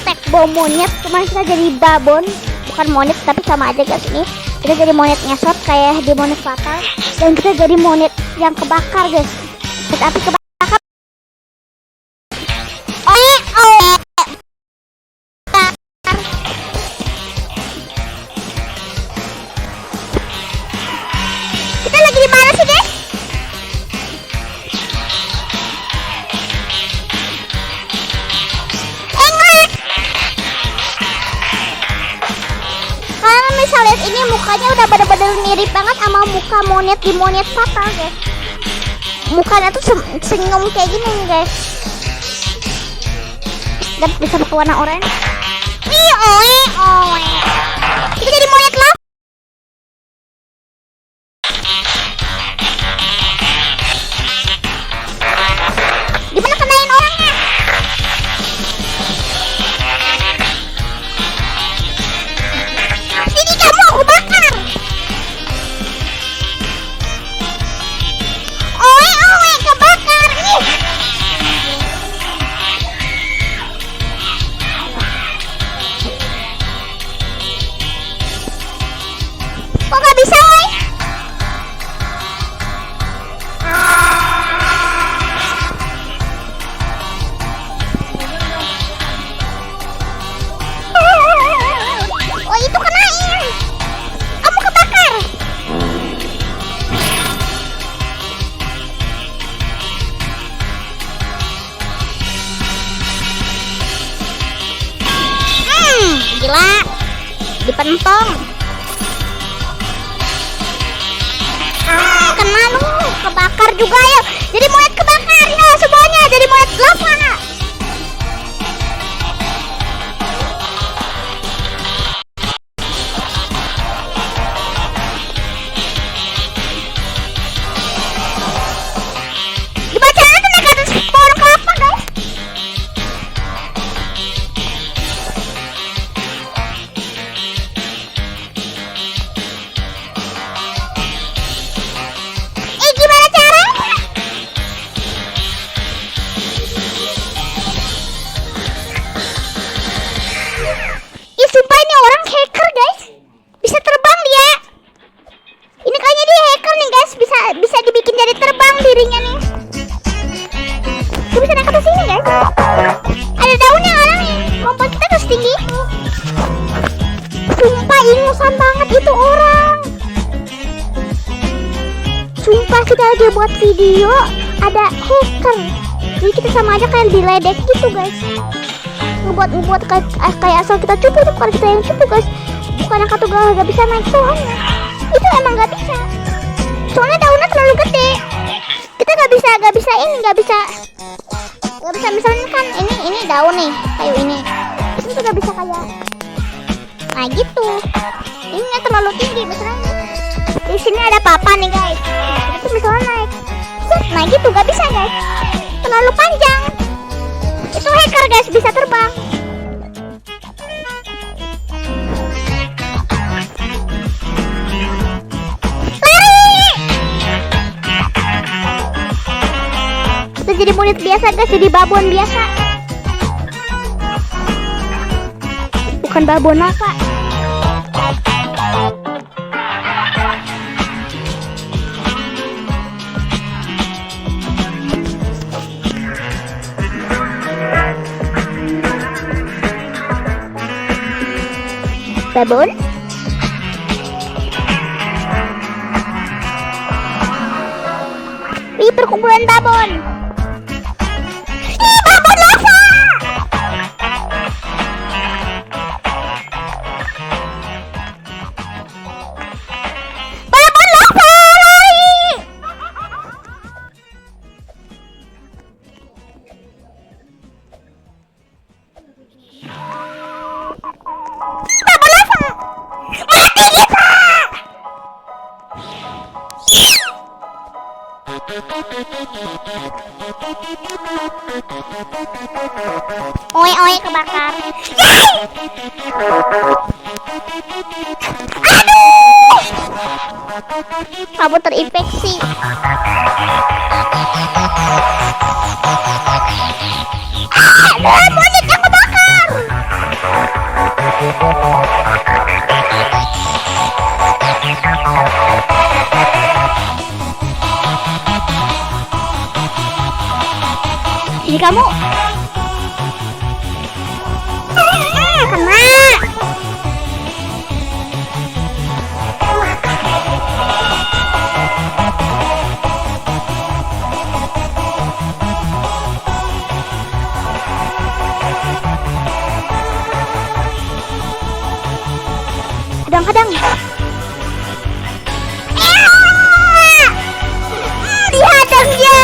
attack bom monyet, cuman kita jadi babon, bukan monyet tapi sama aja guys. Ini kita jadi monyet ngesot kayak di monyet fatal, dan kita jadi monyet yang kebakar guys. Tapi kebakar. Kita lagi di mana sih guys? Kalian bisa lihat ini mukanya udah bener-bener mirip banget sama muka monyet di monyet fatal guys. Mukanya tuh senyum kayak gini nih guys. Dan bisa pakai warna oranye. Kita jadi monyet lava. Gimana kenain orangnya? Ini kamu aku bakar. Kebakar nih. Kok gak bisa woy? Oh itu kenain. Kamu kebakar. Gila. Dipentong. Kena lu, kebakar juga ya. Jadi monyet kebakar ya semuanya, jadi monyet lava. Dibaca aja nih kata pohon kelapa guys. Gimana caranya? Sumpah ini orang hacker guys. Bisa terbang dia. Ini kayaknya dia hacker nih guys. Bisa dibikin jadi terbang dirinya nih. Dia bisa naik ke sini guys. Ada daunnya orang nih. Lompat kita terus tinggi. Sumpah ingusan banget itu orang. Sumpah kita lagi buat video ada hacker. Jadi kita sama aja kayak diledek gitu guys. Ngebuat kayak asal kita cupu, itu bukan kita yang cupu guys. Bukan yang katugal gak bisa naik soalnya. Itu emang gak bisa. Soalnya daunnya terlalu gede. Kita gak bisa misalnya kan ini daun nih kayu ini. Itu gak bisa kayak. Nah gitu. Ini terlalu tinggi misalnya. Di sini ada papan nih guys. Itu misalnya naik. Nah gitu gak bisa guys. Terlalu panjang. Itu hacker guys, bisa terbang. Lari. Kita jadi monyet biasa guys, jadi babon biasa. Bukan babon lava. Babon. Ini perkumpulan babon. Ih, babon lava. Babon lava, lari. Oi kebakar. Aduh, kamu terinfeksi. Monyet yang kebakar. Ini kamu. Kena. Kadang-kadang. Dihadang dia.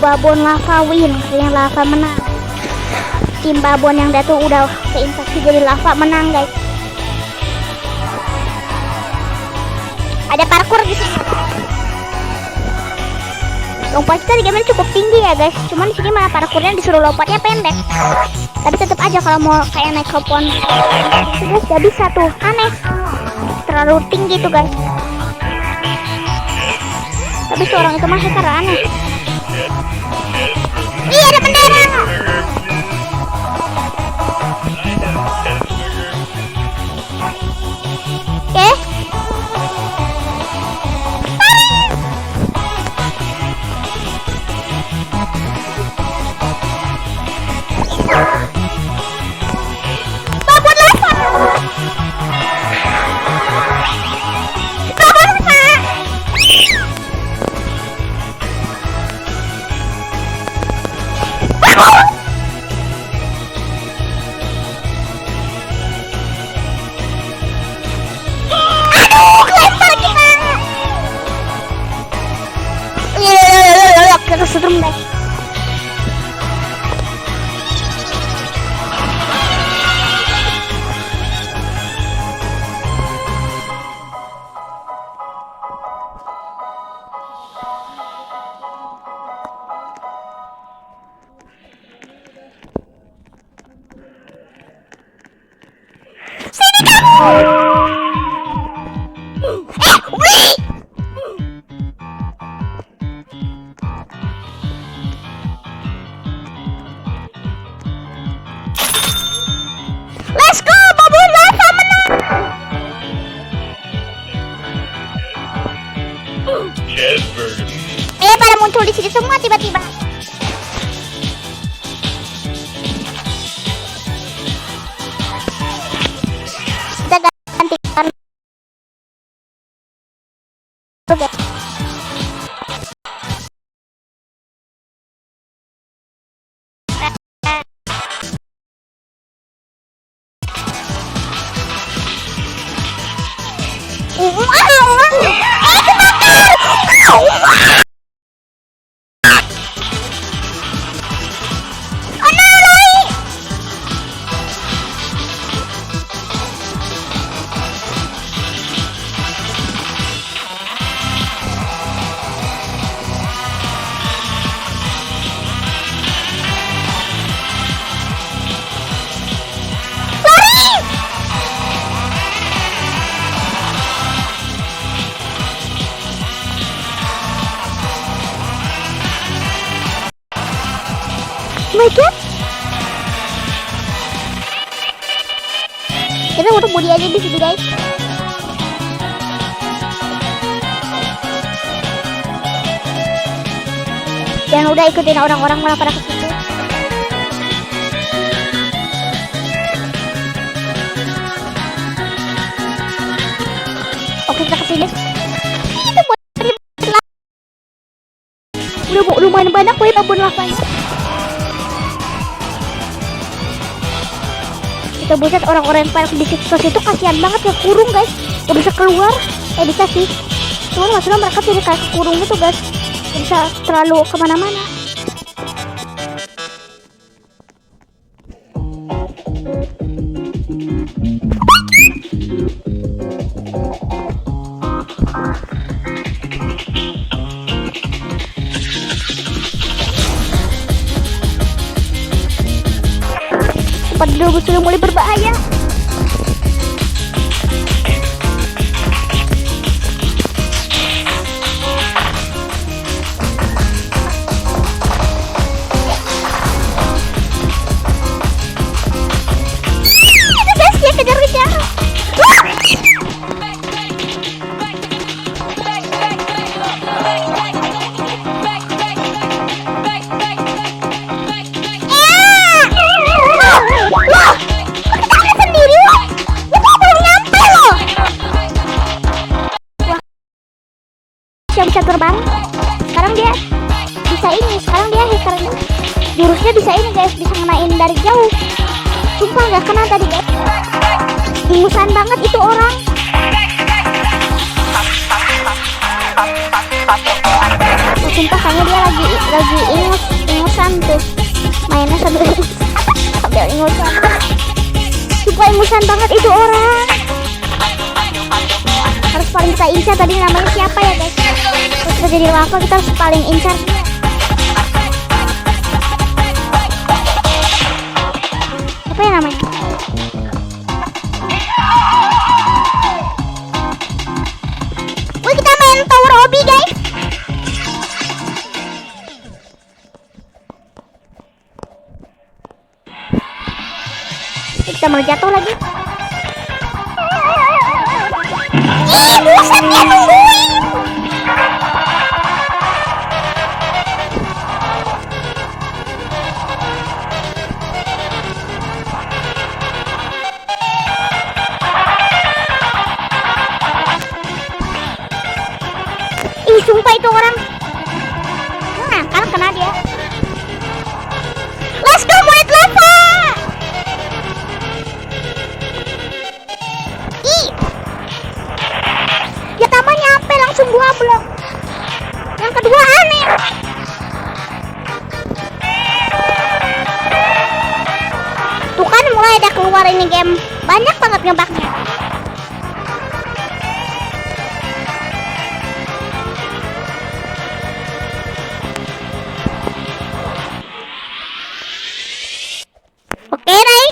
Babon lava win, katanya lava menang. Tim babon yang datu udah keinfeksi jadi lava menang, guys. Ada parkour di sini. Lompat kita di game ini cukup tinggi ya, guys. Cuman di sini malah parkournya disuruh lompatnya pendek. Tapi tetap aja kalau mau kayak naik ke pohon, guys, gak bisa tuh, aneh. Terlalu tinggi tuh, guys. Tapi seorang itu mah hacker aneh. Ih, ada bendera. Oke. Babon lava. Babon lava. Kita setrum deh. Sini kamu. Wih. Let's go, babon lava menang. Pada muncul di sini semua tiba-tiba. Kita gantikan. Oke. My God. Kita udah body aja di sini, guys. Jangan udah ikutin orang-orang malah pada ke situ. Oke, kita kesini. Itu udah lumayan banyak boy babon lavanya. Kita buset, orang-orang yang pada di situ itu kasihan banget ya, kurung guys, gak bisa keluar. Bisa sih, cuman maksudnya mereka jadi kayak kekurung gitu guys, gak bisa terlalu kemana-mana. Padahal sudah mulai berbahaya. udah bisa terbang. Sekarang dia bisa ini, sekarang dia hackernya jurusnya bisa ini guys, bisa ngenain dari jauh. Sumpah gak kena tadi guys, ingusan banget itu orang. Sumpah kayaknya dia lagi ingusan tuh, mainnya sambil ingusan. Sumpah ingusan banget itu orang. Harus paling kita incar, tadi namanya siapa ya guys? Terus kita jadi lava, kita harus paling incar dia. Apa ya namanya? Wih, kita main Tower Obi guys. Kita mau jatuh lagi. Ih, buset dia nungguin. Ih, sumpah itu orang. Nah, kan kena dia. Let's go, murid lava. Ih, ya tambah nyampe langsung 2 blok. Yang kedua aneh. Tuh kan mulai ada keluar ini game. Banyak banget ngebugnya. Oke, Ray.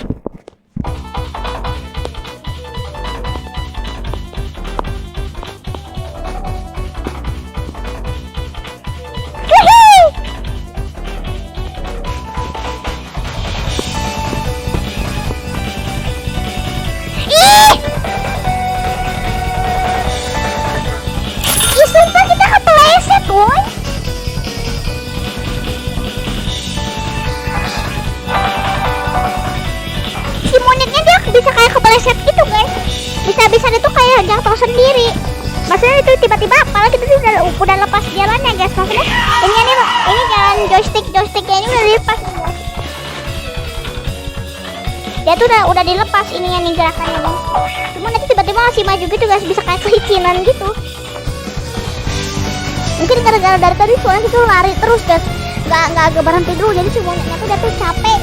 Sumpah kita kepleset, woy. Si monyetnya dia bisa kayak kepleset gitu guys. Bisa-bisa dia tuh kayak jatuh sendiri. Maksudnya itu tiba-tiba kepala kita tuh udah lepas jalannya guys. Maksudnya ini jalan joysticknya ini udah dilepas guys. Dia tuh udah dilepas ininya nih gerakannya nih. Cuma nanti tiba-tiba masih maju gitu guys, bisa kayak kelicinan gitu. Mungkin gara-gara dari tadi soalnya itu lari terus guys, nggak berhenti dulu, jadi semuanya tuh dia tuh capek.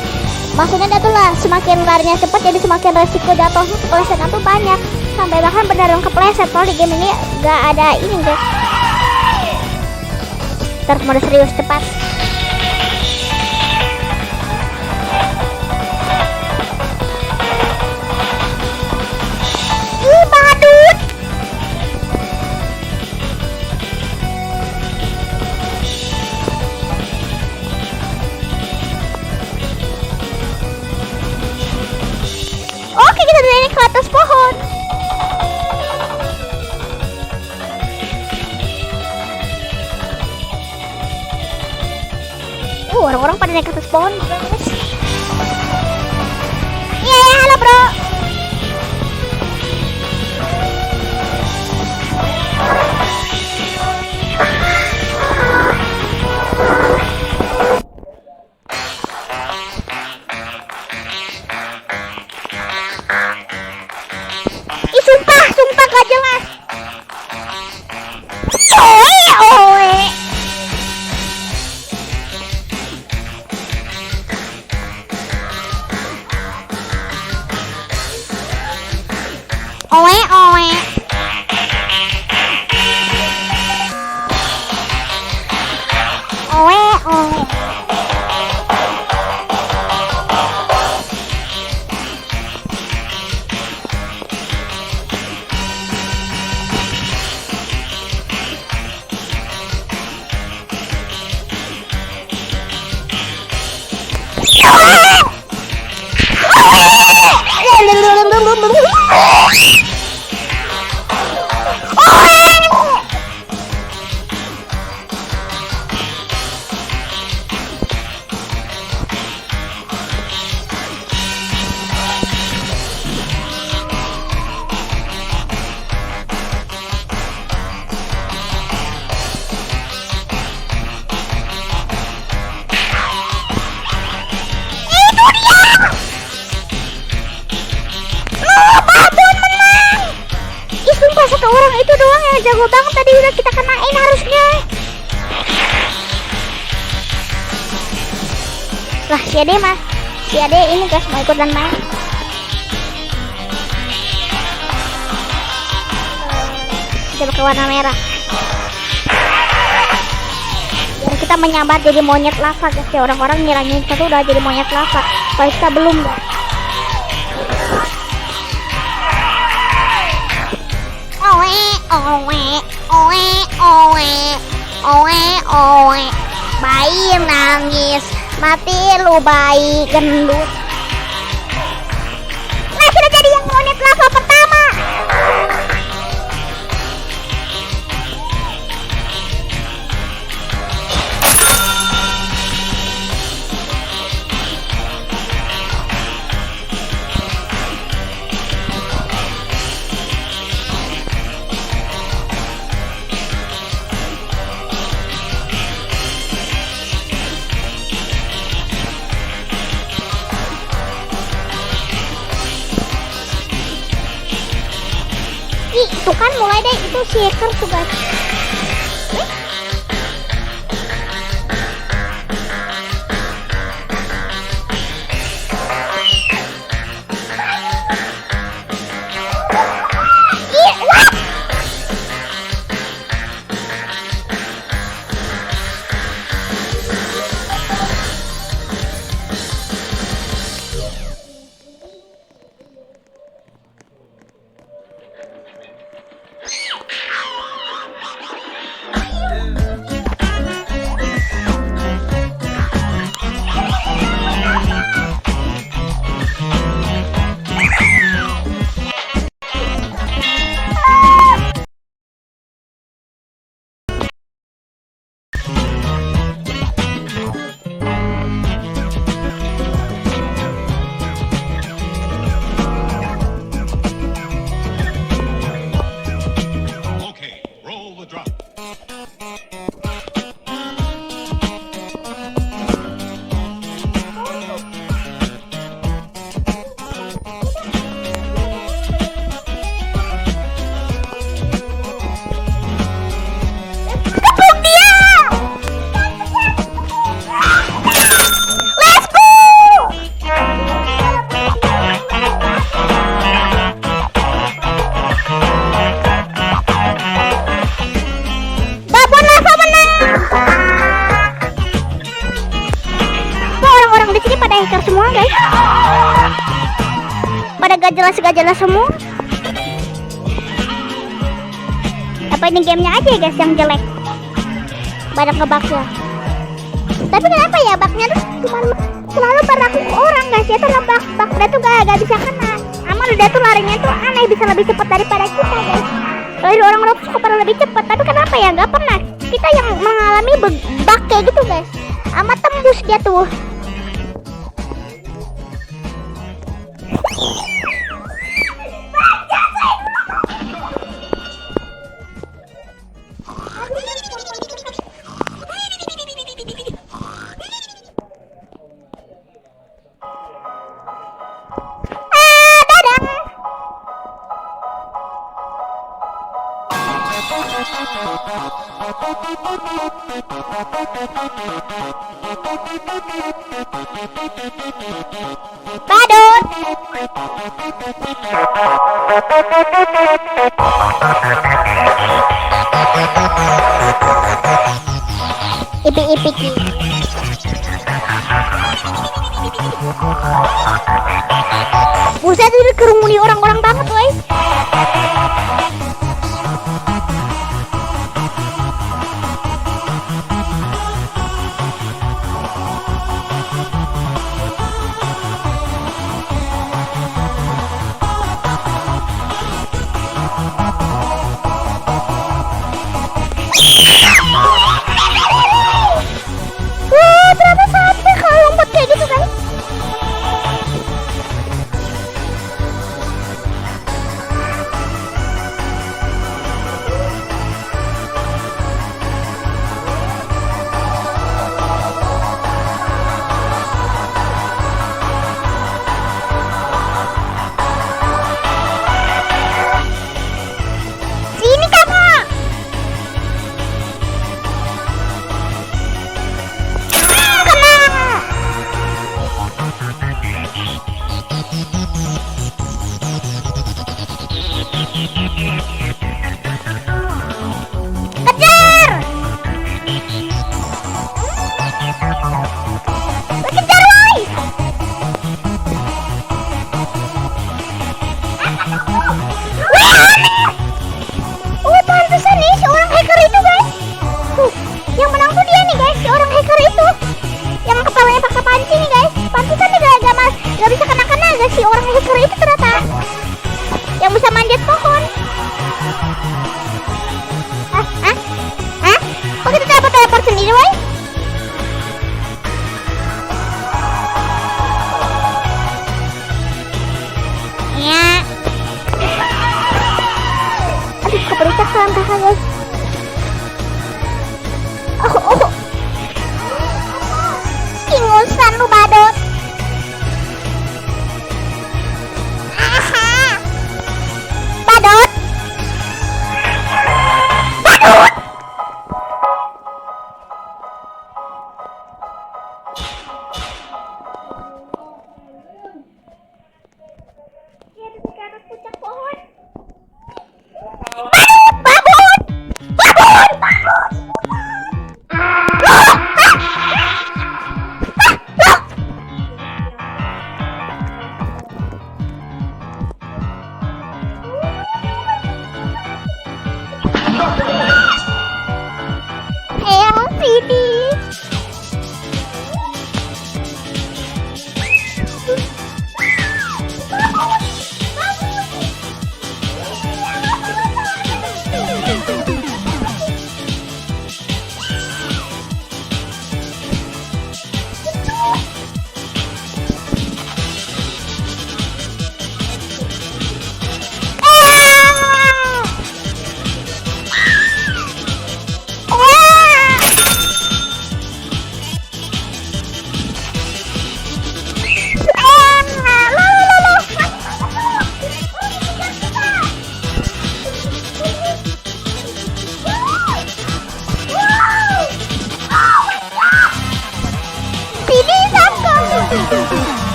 Maksudnya dia tuh lah semakin larinya cepat, jadi semakin resiko jatuhnya keplesetnya tuh banyak, sampai bahkan beneran kepleset. Kalau di game ini nggak ada ini guys. Terus mode serius cepat. Ih, badut. Oke, kita naik ke atas pohon. Orang-orang pada naik ke atas pohon, guys. Iya, halo bro. Sumpah gak jelas. Oe. jago banget, tadi udah kita kenain harusnya. Lah si Ade mah, si Ade ini guys mau ikutan main. Kita pakai warna merah. Biar kita menyambar jadi monyet lava guys ya, orang-orang ngirangin kita tuh udah jadi monyet lava, kalau kita belum guys. Oe, bayi nangis, mati lu bayi gendut. Nah kita jadi yang monyet lava pertama. Itu kan mulai deh, itu shaker tuh guys. Hacker semua guys, pada gak jelas semua. Apa ini gamenya aja ya guys yang jelek, banyak ngebugnya. Tapi kenapa ya bugnya tuh cuma selalu berlaku ke orang guys ya, tuh bug dia tuh gak bisa kena. Amal dia tuh larinya tuh aneh, bisa lebih cepat daripada kita guys. Lalu orang-orang suka pada lebih cepat, tapi kenapa ya nggak pernah kita yang mengalami bug kayak gitu guys. Amat tembus dia tuh. Badut. Ipik-ipik. Buset, itu kerumuni orang-orang banget, woy. Ternyata sampai kalau lompat kayak gitu kan. Kejar! Kejar, woi! Oh, pantesan nih si orang hacker itu, guys. Tuh, yang menang tuh dia nih, guys. Si orang hacker itu. Yang kepalanya pakai panci nih, guys. Pantesan nih gak bisa kena-kena, guys. Si orang hacker itu ternyata. Yang bisa manjat pohon. Kok kita teleport sendiri, woi? Ya. Aduh, kepericak salam kakak, guys. Oh. Ingusan lu, badut. Badut.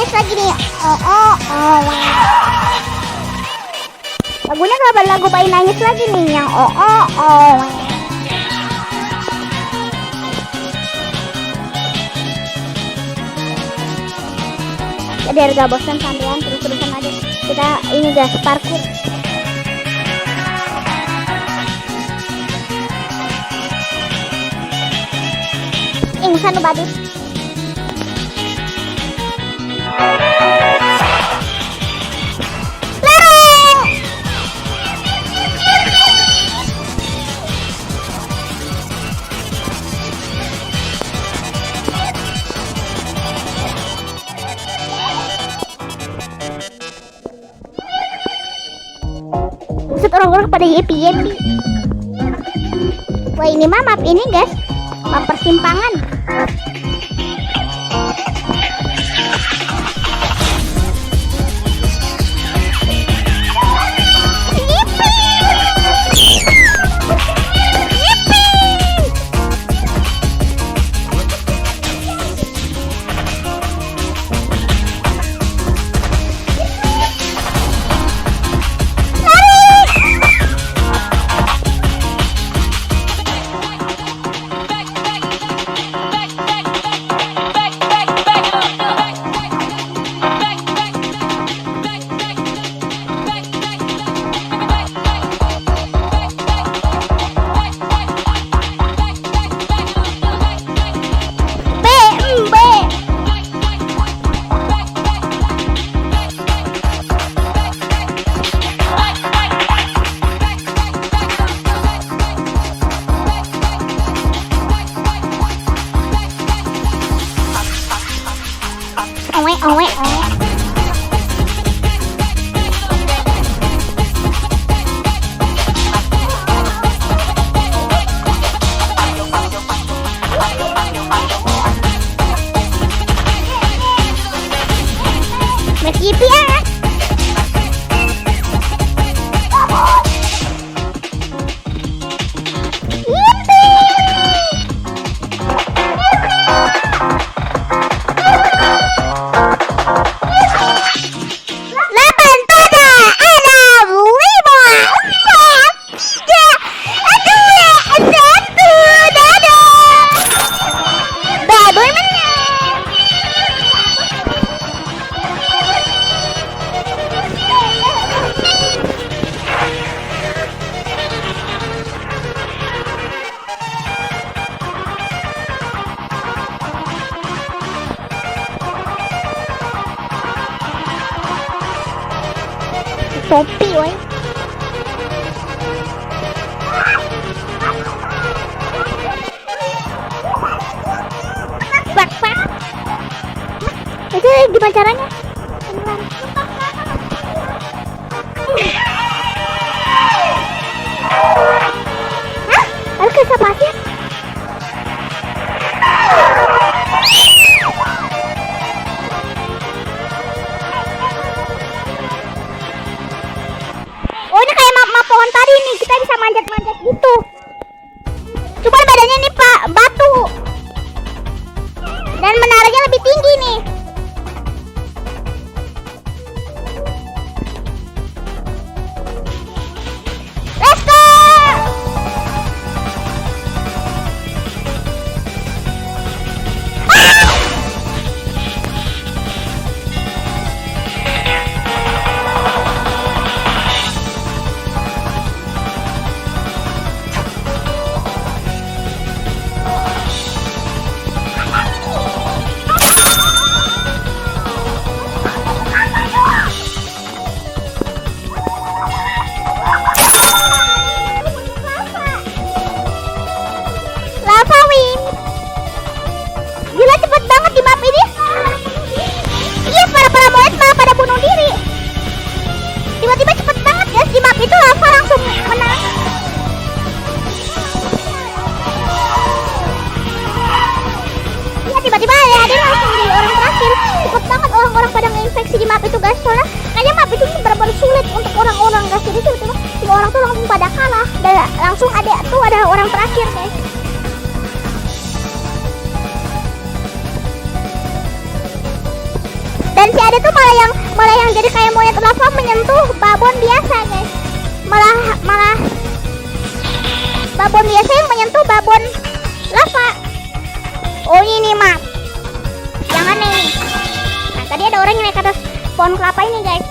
Lagi nih. Lagunya kenapa lagu bayi nangis lagi nih yang Jadi harga bosan sampean terus-terusan aja. Kita ini guys parkur. Ingusan lu badut. Buset, orang-orang pada yepi-yepi. Wah, ini mah map ini guys, map persimpangan. topi, woy. Pak. Itu gimana caranya? Hah? Harus ke pasir? Oh, ini kayak map pohon tadi nih, kita bisa manjat-manjat gitu. Cuma badannya nih Pak, batu. Dan menariknya lebih tinggi nih. Let's go! Lava Win. Gila cepet banget di map ini. Iya, para monyet malah pada bunuh diri. Tiba-tiba cepet banget guys di map itu, lava langsung menang. Iya, tiba-tiba ada langsung jadi orang terakhir. Cepet banget orang-orang pada ngeinfeksi di map itu guys. Soalnya kayaknya map itu benar-benar sulit untuk orang-orang guys. Jadi tiba-tiba semua orang tuh langsung pada kalah. Dan langsung ada orang terakhir guys. Dan si Ade tuh malah yang jadi kayak monyet lava menyentuh babon biasa guys. Malah babon biasa yang menyentuh babon lava. Oh ini map yang aneh nih. Nah tadi ada orang yang naik ke atas pohon kelapa ini guys.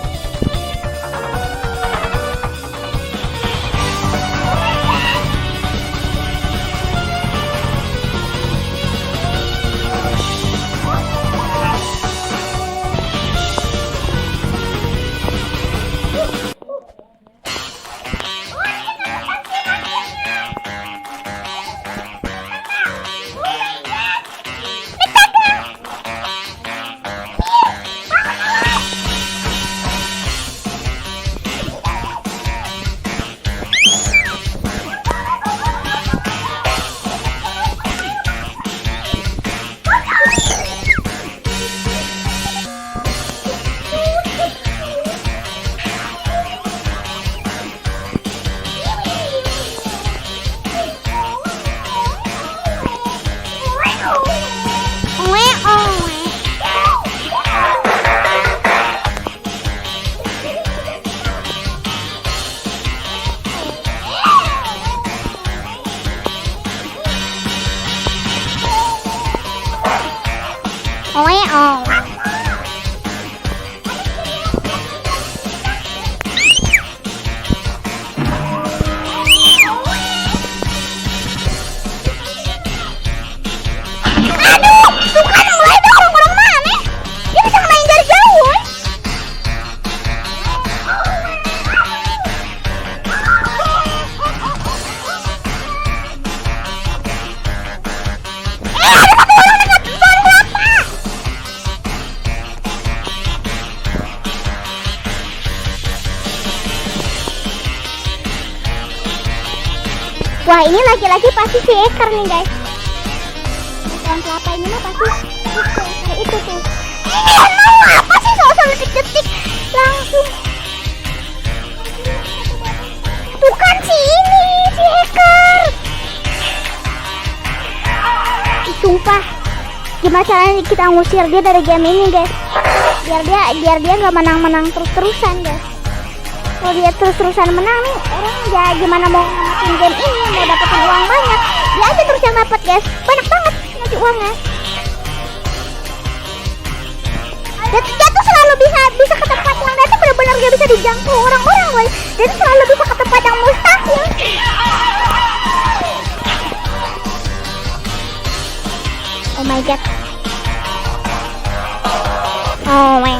Wah ini lagi-lagi pasti si Hacker nih guys. Pohon kelapa ini mah pasti itu tuh. Apa sih soal detik-detik langsung. Bukan si ini, si Hacker. Sumpah. Gimana caranya kita ngusir dia dari game ini guys? Biar dia nggak menang-menang terus-terusan guys. Kalau dia terus-terusan menang nih, orang ya gimana mau ngamatin game ini, mau dapetin uang banyak, dia aja terus yang dapet guys, banyak banget ngasih uangnya. Dia tuh selalu bisa ke tempat yang dia tuh benar-benar gak bisa dijangkau orang-orang guys. Dia tuh selalu bisa ke tempat yang mustahil. Oh my god. Oh my.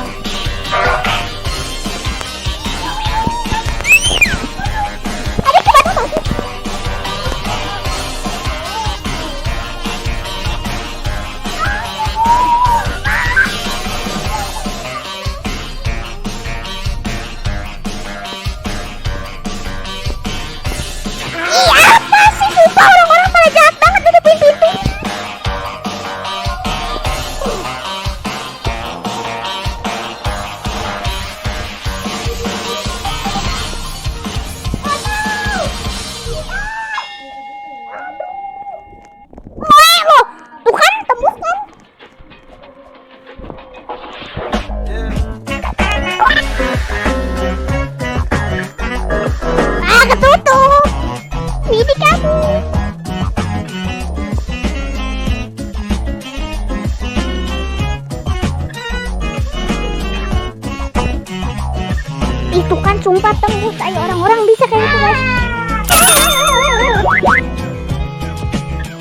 itu kan sumpah tembus. Ayo orang-orang bisa kayak gitu guys.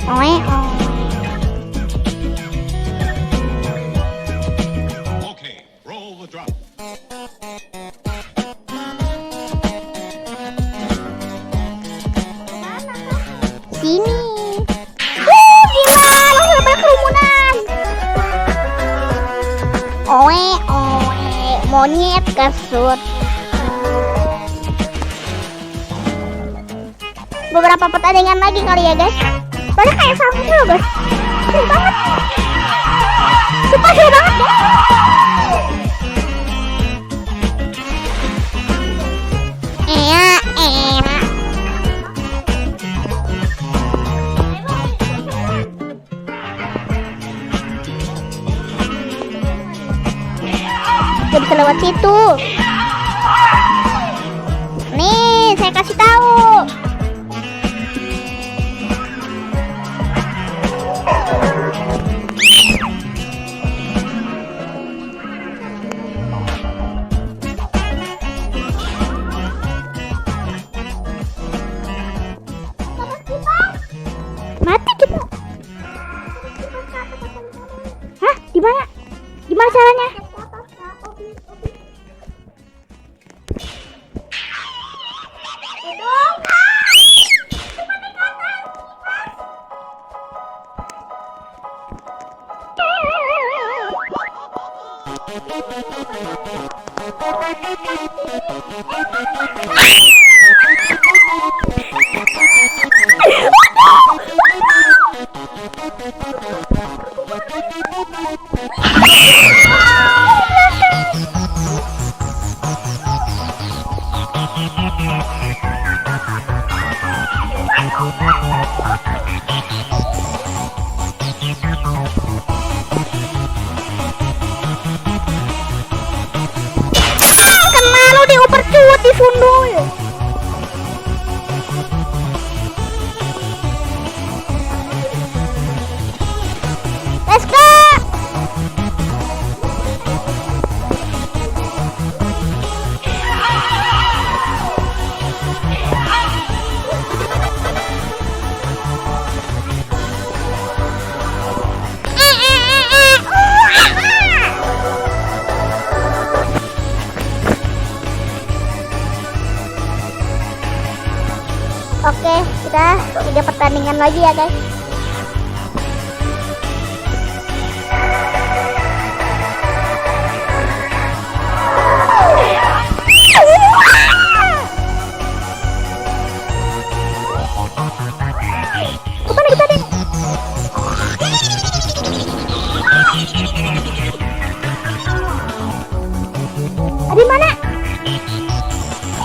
Oe. Okay, roll the drum. Sini. Gila, langsung ada kerumunan. Oe, monyet kesut. Beberapa pertandingan lagi kali ya guys. Soalnya kayak sama loh guys. Seru banget. Sumpah seru banget guys. Gak bisa lewat situ. Nih, saya kasih tahu. Mati kita. Hah? Di mana? Gimana caranya? Kena lu dioper cuat di sundul. Let's go. Oke, kita 3 pertandingan lagi ya guys. Apa lagi tadi? Di mana?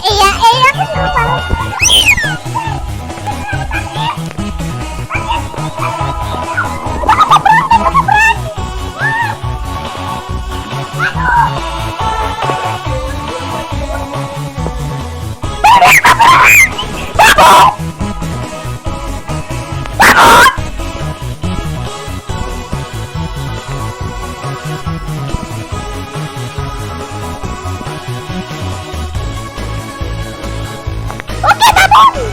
Iya, aku lupa. Oke, bangun.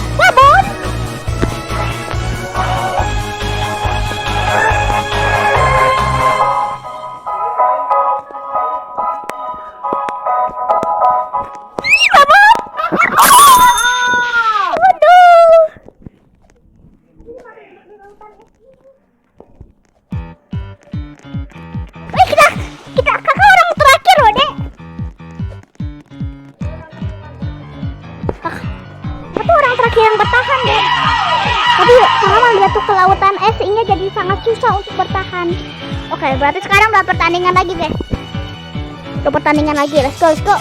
Bangun. Kita kakak orang terakhir loh dek. Kakak orang terakhir yang bertahan dek. Tapi kalau lihat tuh kelautan es ini jadi sangat susah untuk bertahan. Oke, berarti sekarang udah pertandingan lagi guys. Udah pertandingan lagi, let's go, let's go.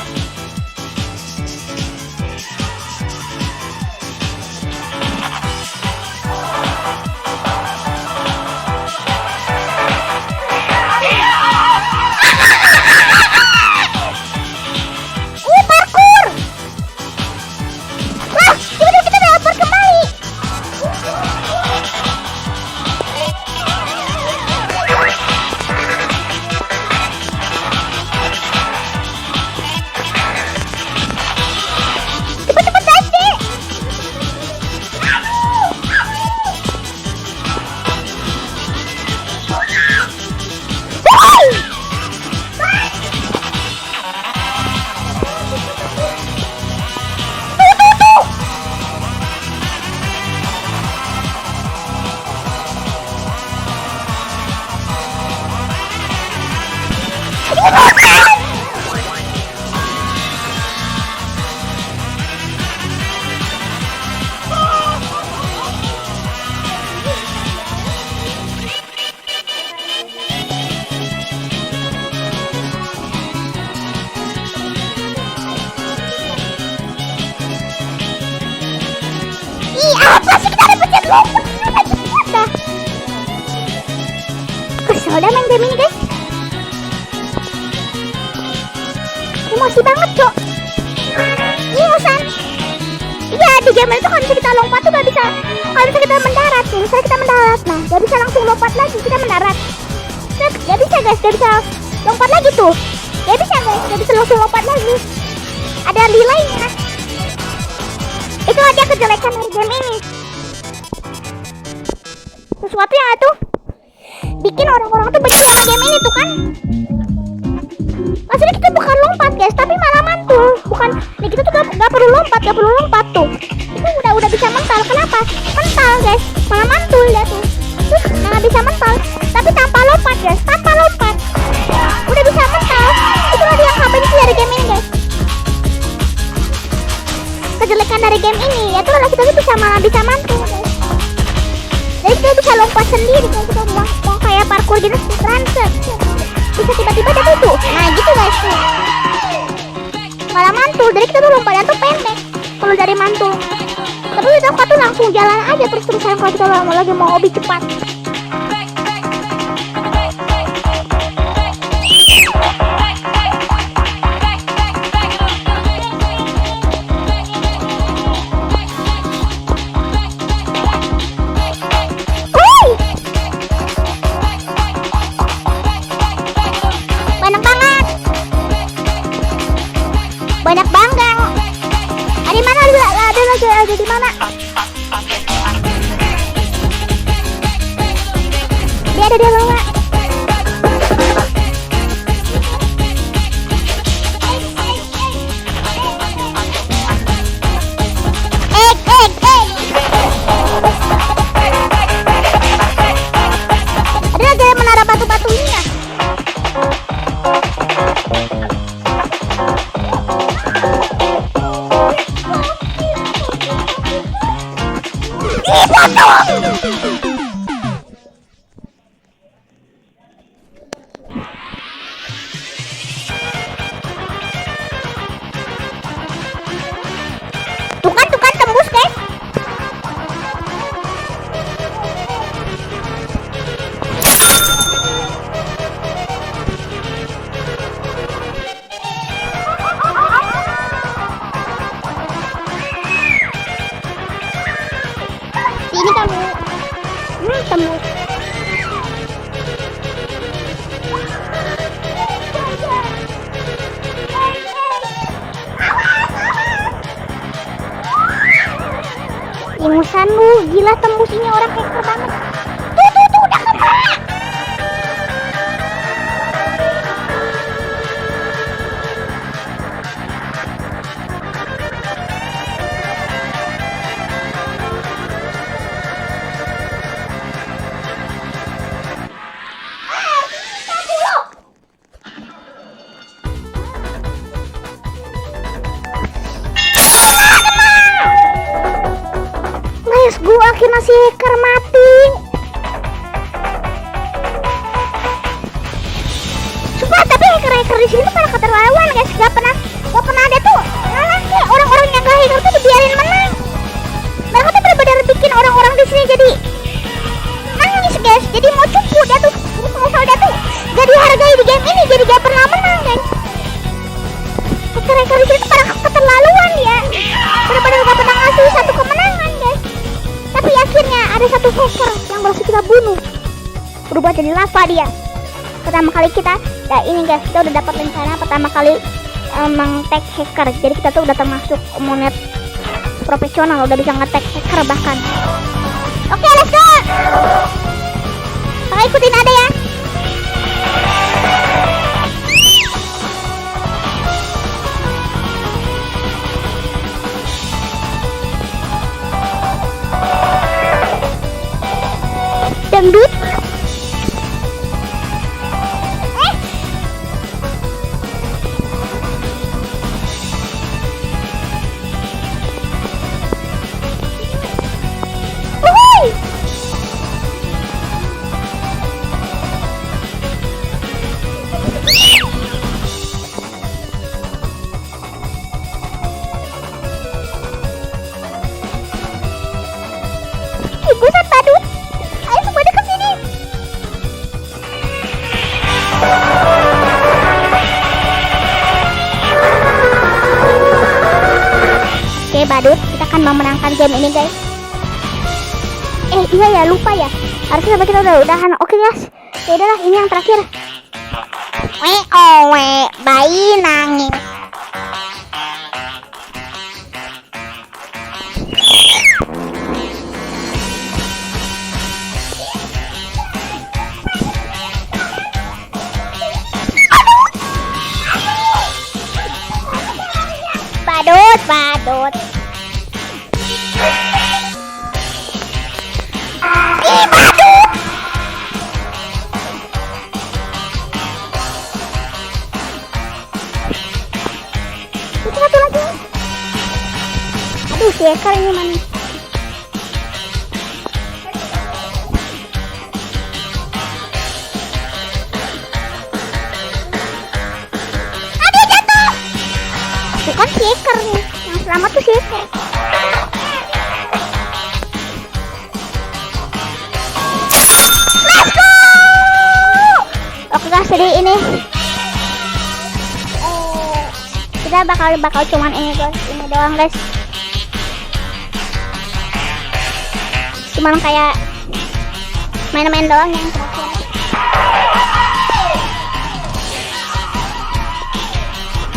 Ih, apa sih kita ada pencet lompat? Dah. Kesel dah main game ini, guys. Emosi banget, Cok. Ini Musan. Iya, di game itu kalau bisa kita lompat tuh gak bisa. Kalau bisa kita mendarat tuh, misalnya kita mendarat, nah gak bisa langsung lompat lagi, kita mendarat. Nah, gak bisa guys, gak bisa lompat lagi tuh. Gak bisa guys, gak bisa langsung lompat lagi. Ada delaynya. Itu aja kejelekan dari game ini. Sesuatu yang tuh bikin orang-orang tuh benci sama game ini tuh kan. Maksudnya kita bukan lompat guys, tapi malah mantul. Bukan, nih kita tuh gak perlu lompat, tuh. Itu udah bisa mental. Kenapa? Mental guys, malah mantul ya tuh. Terus nggak bisa mental, tapi tanpa lompat guys, tanpa lompat. Udah bisa mental. Itulah dia yang benci dari game ini guys. Kejelekan dari game ini, ya tuh kita tuh malah bisa mantul guys. Jadi kita bisa lompat sendiri guys, kita mau kayak parkour gitu, transit. Bisa tiba-tiba jatuh tuh. Nah gitu guys tuh. Malah mantul, jadi kita tuh lompatnya tuh pendek kalau dari mantul. Tapi kita tuh langsung jalan aja terus-terusan kalau kita lagi mau hobi cepat. Banyak banget. Ada mana? Ada di mana? Dia ada di bawah. Ada lagi yang menara batu-batu ini ya. Tuh kan tembus guys. Ini kamu tembus. Imusan lu, gila tembus ini orang hacker banget. Tuh udah kena. Gua akhirnya si hacker mati. Sumpah, tapi hacker di sini tuh pada keterlaluan guys. Gak pernah ada tuh kayak orang-orang yang gak hacker tuh dibiarin menang. Mereka tuh benar-benar bikin orang-orang di sini jadi nangis guys. Jadi mau cupu dia tuh. Musuh dia tuh gak dihargai di game ini, jadi gak pernah menang guys. Hacker di sini tuh pada keterlaluan ya. Benar-benar gak pernah ngasih satu kemenangan guys. Tapi akhirnya ada satu hacker yang berhasil kita bunuh, berubah jadi lava dia. Pertama kali kita, nah ini guys, kita udah dapat rencana pertama kali meng-tag hacker. Jadi kita tuh udah termasuk monet profesional, udah bisa nge-tag hacker bahkan. Oke, let's go. Kakak ikutin ada ya. Dangdut. badut, kita akan memenangkan game ini guys. Iya ya, lupa ya. Harusnya kita udah udahan. Oke guys, ya udahlah, ini yang terakhir. Bayi nangis. Badut. Badut. Itu satu lagi. Aduh, si ekor ini mana? Aduh, jatuh. Bukan si ekor nih. Yang selamat tuh si ekor. Let's go. Oke guys, jadi ini kita bakal cuman ini guys, ini doang guys. Cuman kayak main-main doang yang terakhir.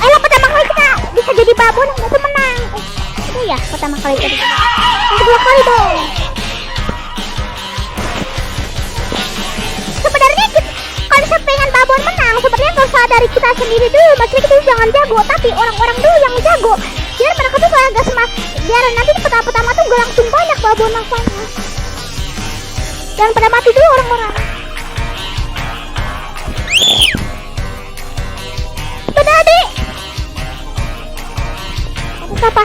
Ayo pertama kali kita bisa jadi babon, itu menang. Itu ya pertama kali jadi babon. Yang kedua kali dong. Sebenarnya kalau kita pengen babon menang, sebenarnya nggak usah dari kita sendiri dulu. Maksudnya kita jangan jago, tapi orang-orang dulu yang jago. Biar mereka tuh kayak gak biar nanti di pertama tuh gak langsung banyak babon nampaknya. Jangan pada mati dulu orang-orang. Bener adik. Apa?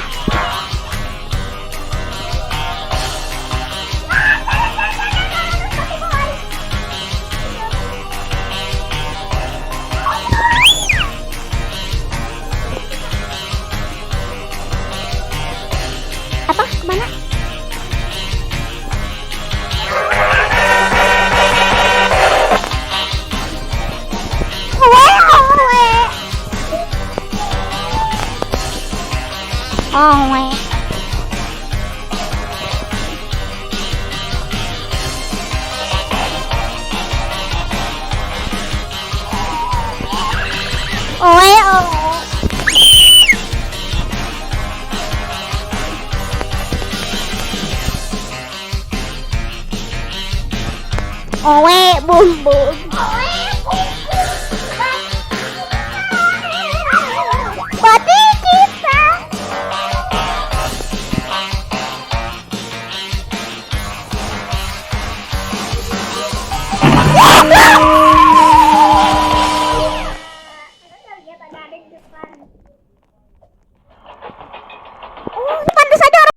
Apa? Kemana? Oh my. Bum bum. Pati kita. Pantas aja orang.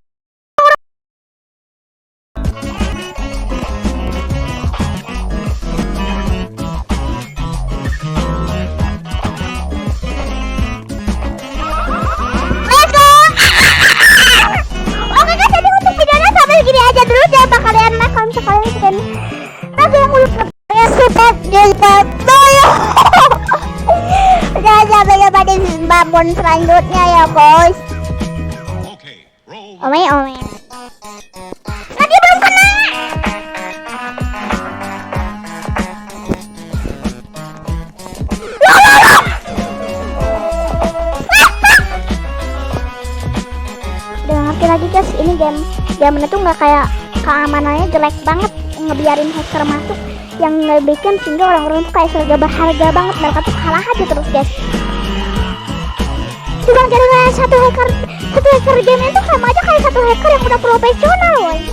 Babon selanjutnya ya guys. Okay, roll the Ome. Tadi belum kena. Udah ngerti lagi guys, ini game itu nggak kayak keamanannya jelek banget, ngebiarin hacker masuk yang ngebikin sehingga orang-orang tuh kayak serga berharga banget, mereka tuh kalah aja terus guys. Cuma gara-gara satu hacker game itu sama aja kayak satu hacker yang udah profesional woy.